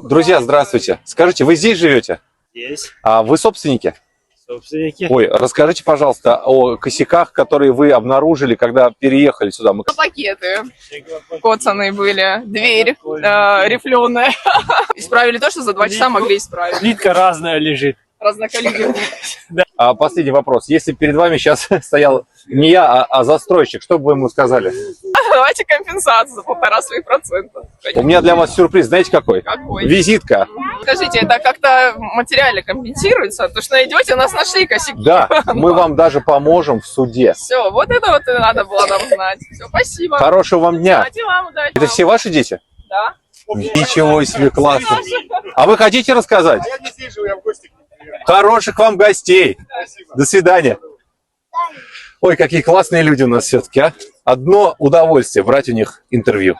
Друзья, здравствуйте. Скажите, вы здесь живете? Есть. А вы собственники? Собственники. Ой, расскажите, пожалуйста, о косяках, которые вы обнаружили, когда переехали сюда. Пакеты коцаные были, дверь рифленая. Исправили то, что за 2 часа могли исправить. Плитка разная лежит. Разнокалиберная. А последний вопрос. Если перед вами сейчас стоял не я, а застройщик, что бы вы ему сказали? Давайте компенсацию за 1,5%. У меня для вас сюрприз, знаете какой? Какой? Визитка. Скажите, это как-то материально компенсируется? То, что найдете, нас нашли косяки. Да, мы вам даже поможем в суде. Все, вот это вот и надо было нам знать. Все, спасибо. Хорошего вам дня. Давайте вам удачи. Это все ваши дети? Да. Ничего себе, классно. А вы хотите рассказать? Я не здесь живу, я в гости. Хороших вам гостей. Спасибо. До свидания. Ой, какие классные люди у нас все-таки, а. Одно удовольствие брать у них интервью.